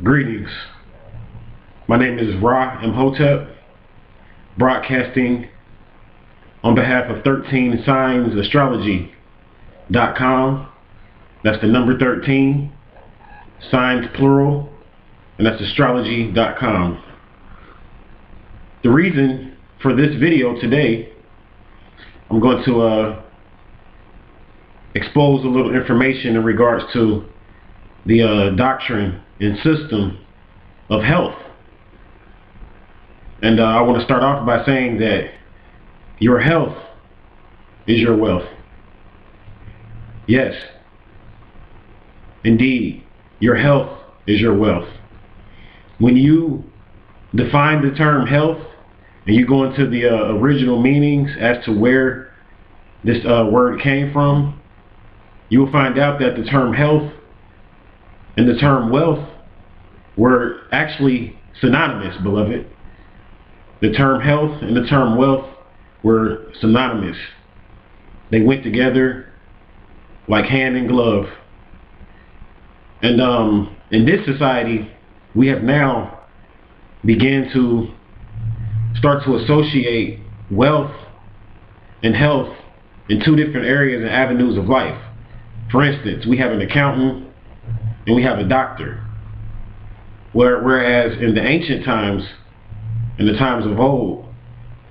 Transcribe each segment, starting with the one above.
Greetings. My name is Ra Imhotep, broadcasting on behalf of 13signsastrology.com. That's the number 13, signs plural, and that's astrology.com. The reason for this video today, I'm going to expose a little information in regards to the doctrine and system of health. And I want to start off by saying that your health is your wealth. Yes, indeed, your health is your wealth. When you define the term health and you go into the original meanings as to where this word came from, you will find out that the term health and the term wealth were actually synonymous, beloved. The term health and the term wealth were synonymous. They went together like hand in glove. And in this society, we have now begun to start to associate wealth and health in two different areas and avenues of life. For instance, we have an accountant and we have a doctor. Whereas in the ancient times, in the times of old,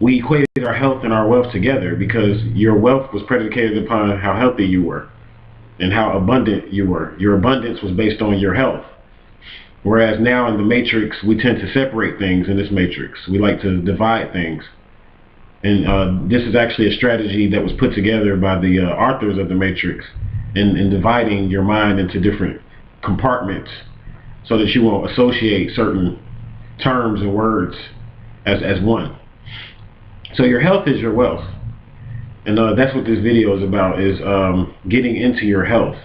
we equated our health and our wealth together because your wealth was predicated upon how healthy you were and how abundant you were. Your abundance was based on your health. Whereas now in the matrix, we tend to separate things in this matrix. We like to divide things. And this is actually a strategy that was put together by the authors of the matrix in dividing your mind into different compartments so that you won't associate certain terms and words as one. So your health is your wealth. And that's what this video is about, is getting into your health.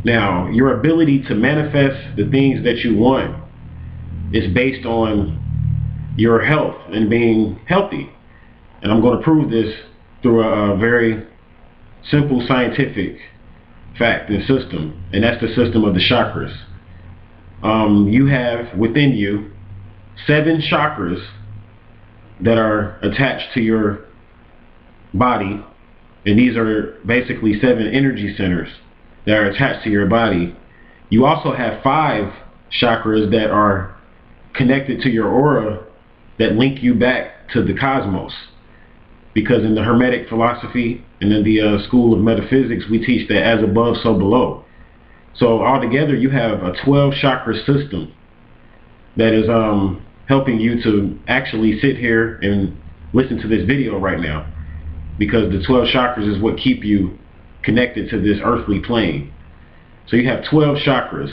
Now, your ability to manifest the things that you want is based on your health and being healthy. And I'm going to prove this through a very simple scientific fact and system, and that's the system of the chakras. You have within you 7 chakras that are attached to your body, and these are basically 7 energy centers that are attached to your body. You also have 5 chakras that are connected to your aura that link you back to the cosmos. Because in the Hermetic philosophy and in the school of metaphysics, we teach that as above, so below. So altogether, you have a 12 chakra system that is helping you to actually sit here and listen to this video right now. Because the 12 chakras is what keep you connected to this earthly plane. So you have 12 chakras.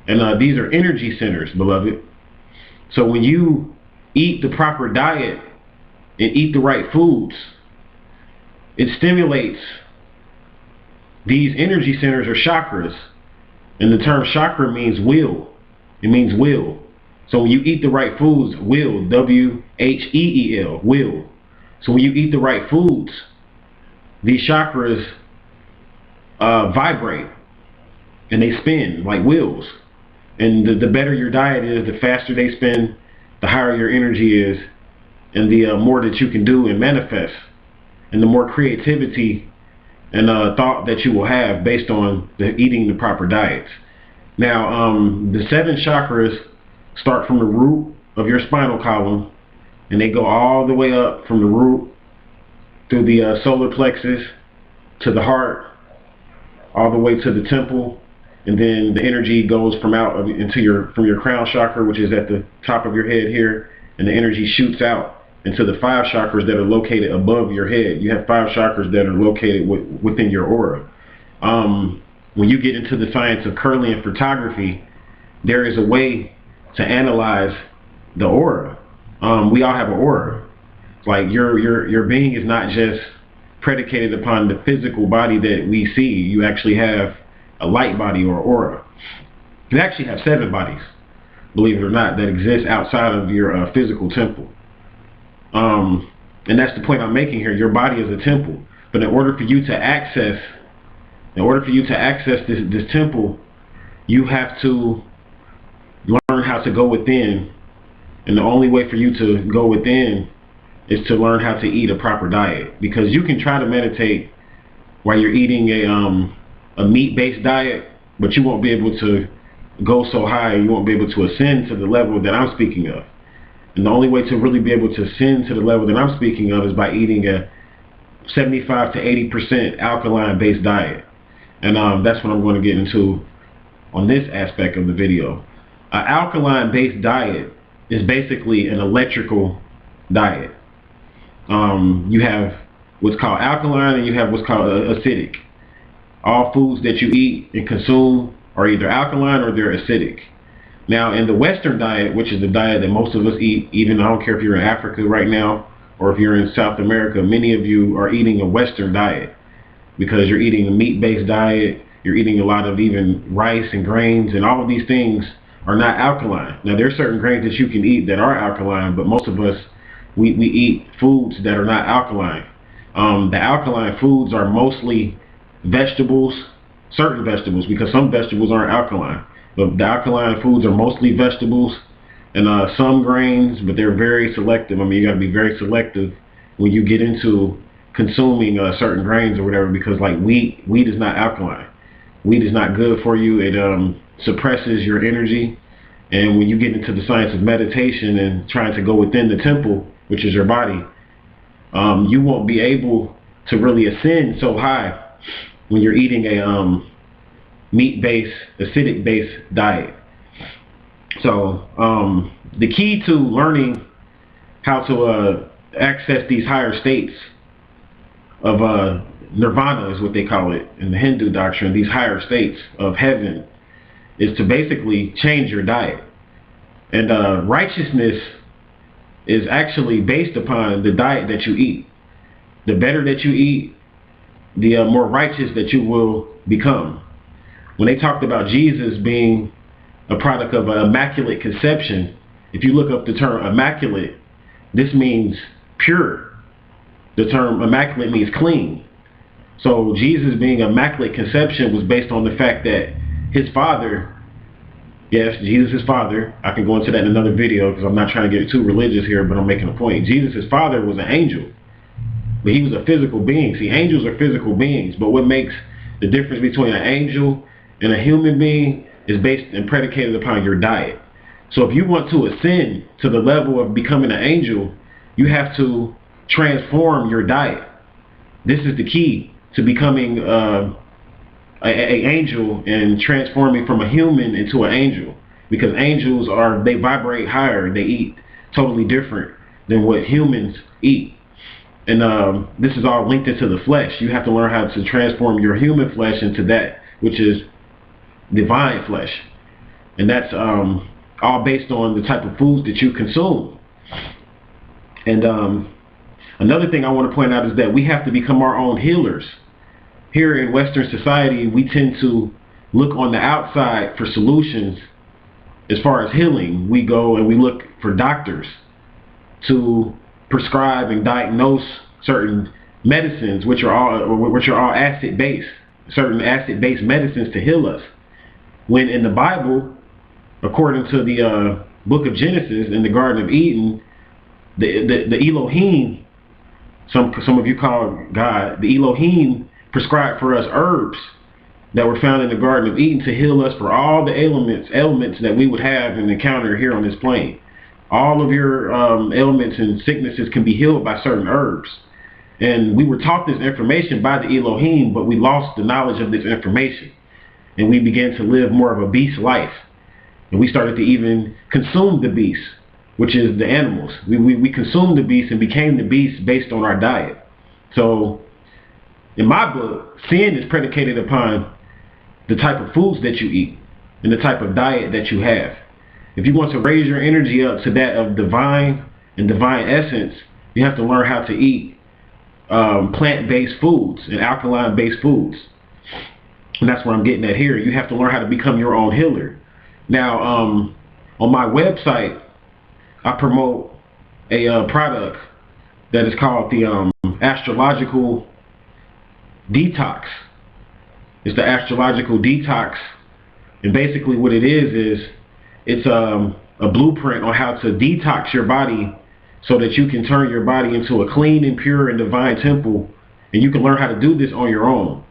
And these are energy centers, beloved. So when you eat the proper diet and eat the right foods, it stimulates these energy centers or chakras. And the term chakra means will. It means will. So when you eat the right foods, will, W-H-E-E-L, will. So when you eat the right foods, these chakras vibrate and they spin like wheels. And the better your diet is, the faster they spin, the higher your energy is, and the more that you can do and manifest, and the more creativity and thought that you will have based on eating the proper diets. Now, the 7 chakras start from the root of your spinal column, and they go all the way up from the root through the solar plexus to the heart, all the way to the temple, and then the energy goes from your crown chakra, which is at the top of your head here, and the energy shoots out into the 5 chakras that are located above your head. You have 5 chakras that are located within your aura. When you get into the science of Kirlian photography, there is a way to analyze the aura. We all have an aura. Like your being is not just predicated upon the physical body that we see. You actually have a light body or aura. You actually have 7 bodies, believe it or not, that exist outside of your physical temple. And that's the point I'm making here. Your body is a temple, but in order for you to access this temple, you have to learn how to go within. And the only way for you to go within is to learn how to eat a proper diet. Because you can try to meditate while you're eating a meat-based diet, but you won't be able to go so high, you won't be able to ascend to the level that I'm speaking of. And the only way to really be able to ascend to the level that I'm speaking of is by eating a 75 to 80% alkaline-based diet. And that's what I'm going to get into on this aspect of the video. An alkaline-based diet is basically an electrical diet. You have what's called alkaline and you have what's called acidic. All foods that you eat and consume are either alkaline or they're acidic. Now, in the Western diet, which is the diet that most of us eat, even I don't care if you're in Africa right now or if you're in South America, many of you are eating a Western diet because you're eating a meat-based diet, you're eating a lot of even rice and grains, and all of these things are not alkaline. Now, there are certain grains that you can eat that are alkaline, but most of us, we eat foods that are not alkaline. The alkaline foods are mostly vegetables, certain vegetables, because some vegetables aren't alkaline. But the alkaline foods are mostly vegetables and some grains, but they're very selective. I mean, you got to be very selective when you get into consuming certain grains or whatever, because like wheat is not alkaline. Wheat is not good for you. It suppresses your energy. And when you get into the science of meditation and trying to go within the temple, which is your body, you won't be able to really ascend so high when you're eating a meat-based, acidic-based diet. So the key to learning how to access these higher states of nirvana is what they call it in the Hindu doctrine, these higher states of heaven, is to basically change your diet. And righteousness is actually based upon the diet that you eat. The better that you eat, the more righteous that you will become. When they talked about Jesus being a product of an immaculate conception, if you look up the term immaculate, this means pure. The term immaculate means clean. So Jesus being immaculate conception was based on the fact that his father, yes, Jesus' father, I can go into that in another video because I'm not trying to get too religious here, but I'm making a point. Jesus' father was an angel, but he was a physical being. See, angels are physical beings, but what makes the difference between an angel and a human being is based and predicated upon your diet. So if you want to ascend to the level of becoming an angel, you have to transform your diet. This is the key to becoming an angel and transforming from a human into an angel, because angels they vibrate higher, they eat totally different than what humans eat. And this is all linked into the flesh. You have to learn how to transform your human flesh into that which is divine flesh. And that's all based on the type of foods that you consume. And another thing I want to point out is that we have to become our own healers. Here in Western society, we tend to look on the outside for solutions as far as healing. We go and we look for doctors to prescribe and diagnose certain medicines, which are all acid-based, certain acid-based medicines to heal us. When in the Bible, according to the book of Genesis, in the Garden of Eden, the Elohim, some of you call God, the Elohim prescribed for us herbs that were found in the Garden of Eden to heal us for all the ailments that we would have and encounter here on this plane. All of your ailments and sicknesses can be healed by certain herbs. And we were taught this information by the Elohim, but we lost the knowledge of this information. And we began to live more of a beast life. And we started to even consume the beast, which is the animals. We consumed the beast and became the beast based on our diet. So in my book, sin is predicated upon the type of foods that you eat and the type of diet that you have. If you want to raise your energy up to that of divine and divine essence, you have to learn how to eat plant-based foods and alkaline-based foods. And that's what I'm getting at here. You have to learn how to become your own healer. Now, on my website, I promote a product that is called the Astrological Detox. It's the Astrological Detox. And basically what it is it's a blueprint on how to detox your body so that you can turn your body into a clean and pure and divine temple, and you can learn how to do this on your own.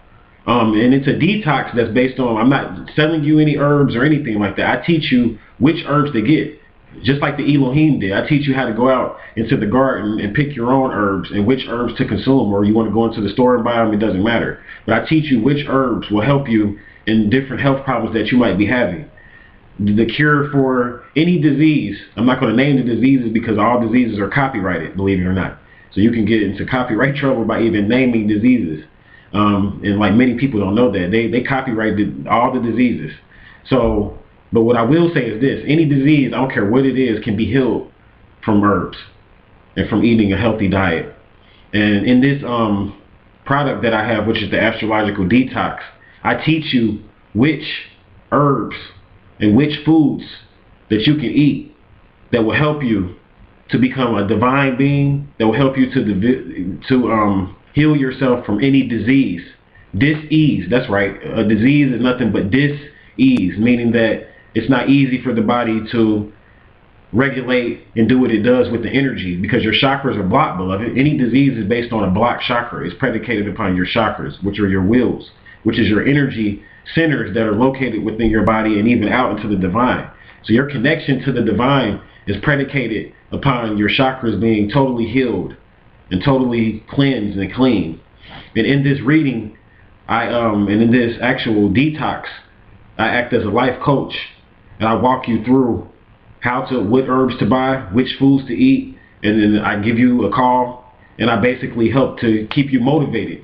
And it's a detox that's based on, I'm not selling you any herbs or anything like that. I teach you which herbs to get, just like the Elohim did. I teach you how to go out into the garden and pick your own herbs and which herbs to consume, or you want to go into the store and buy them, it doesn't matter. But I teach you which herbs will help you in different health problems that you might be having. The cure for any disease, I'm not going to name the diseases because all diseases are copyrighted, believe it or not. So you can get into copyright trouble by even naming diseases. And like many people don't know that. They copyrighted all the diseases. So, but what I will say is this: any disease, I don't care what it is, can be healed from herbs and from eating a healthy diet. And in this product that I have, which is the Astrological Detox, I teach you which herbs and which foods that you can eat that will help you to become a divine being, that will help you to heal yourself from any disease. Dis-ease, that's right. A disease is nothing but dis-ease, meaning that it's not easy for the body to regulate and do what it does with the energy because your chakras are blocked, beloved. Any disease is based on a blocked chakra. It's predicated upon your chakras, which are your wills, which is your energy centers that are located within your body and even out into the divine. So your connection to the divine is predicated upon your chakras being totally healed and totally cleansed and clean. And in this reading, and in this actual detox, I act as a life coach, and I walk you through what herbs to buy, which foods to eat, and then I give you a call, and I basically help to keep you motivated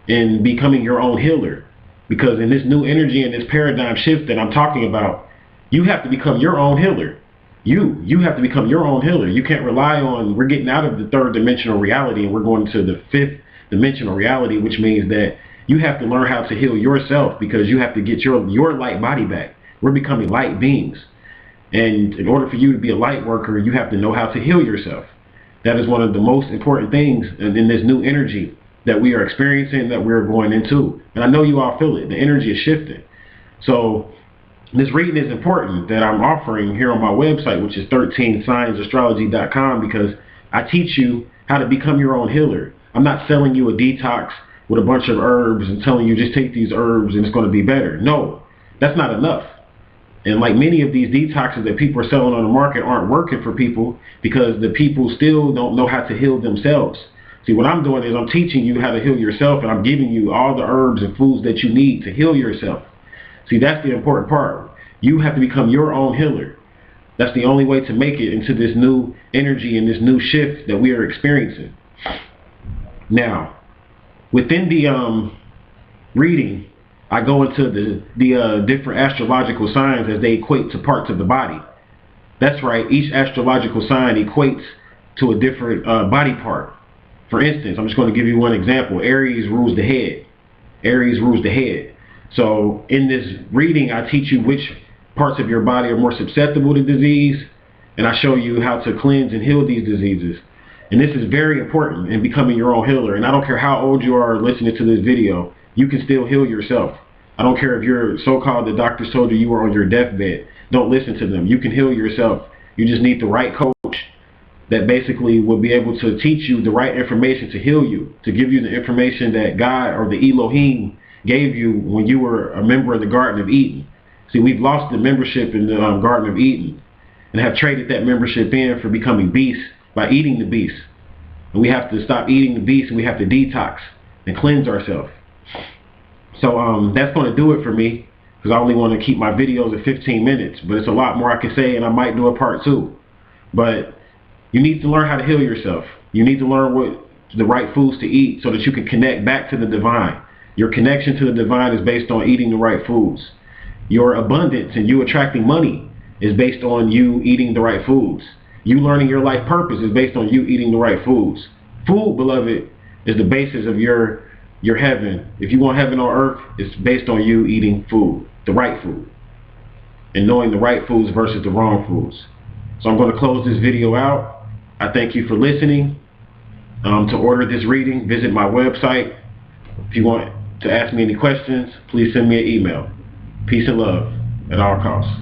in becoming your own healer. Because in this new energy and this paradigm shift that I'm talking about, you have to become your own healer. You have to become your own healer. You can't rely on, we're getting out of the third dimensional reality and we're going to the fifth dimensional reality, which means that you have to learn how to heal yourself because you have to get your light body back. We're becoming light beings. And in order for you to be a light worker, you have to know how to heal yourself. That is one of the most important things in this new energy that we are experiencing, that we're going into. And I know you all feel it. The energy is shifting. So this reading is important that I'm offering here on my website, which is 13signsastrology.com, because I teach you how to become your own healer. I'm not selling you a detox with a bunch of herbs and telling you just take these herbs and it's going to be better. No, that's not enough. And like many of these detoxes that people are selling on the market aren't working for people because the people still don't know how to heal themselves. See, what I'm doing is I'm teaching you how to heal yourself, and I'm giving you all the herbs and foods that you need to heal yourself. See, that's the important part. You have to become your own healer. That's the only way to make it into this new energy and this new shift that we are experiencing. Now, within the reading, I go into the different astrological signs as they equate to parts of the body. That's right, each astrological sign equates to a different body part. For instance, I'm just going to give you one example. Aries rules the head. Aries rules the head. So in this reading, I teach you which parts of your body are more susceptible to disease, and I show you how to cleanse and heal these diseases. And this is very important in becoming your own healer. And I don't care how old you are listening to this video, you can still heal yourself. I don't care if you're so-called, the doctors told you were on your deathbed. Don't listen to them. You can heal yourself. You just need the right coach that basically will be able to teach you the right information to heal you, to give you the information that God or the Elohim gave you when you were a member of the Garden of Eden. See, we've lost the membership in the Garden of Eden and have traded that membership in for becoming beasts by eating the beast. And we have to stop eating the beast, and we have to detox and cleanse ourselves. So that's going to do it for me, because I only want to keep my videos at 15 minutes, but it's a lot more I can say, and I might do a part 2. But you need to learn how to heal yourself. You need to learn what the right foods to eat so that you can connect back to the divine. Your connection to the divine is based on eating the right foods. Your abundance and you attracting money is based on you eating the right foods. You learning your life purpose is based on you eating the right foods. Food, beloved, is the basis of your heaven. If you want heaven on earth, it's based on you eating food, the right food, and knowing the right foods versus the wrong foods. So I'm going to close this video out. I thank you for listening. To order this reading, visit my website. If you want to ask me any questions, please send me an email. Peace and love at all costs.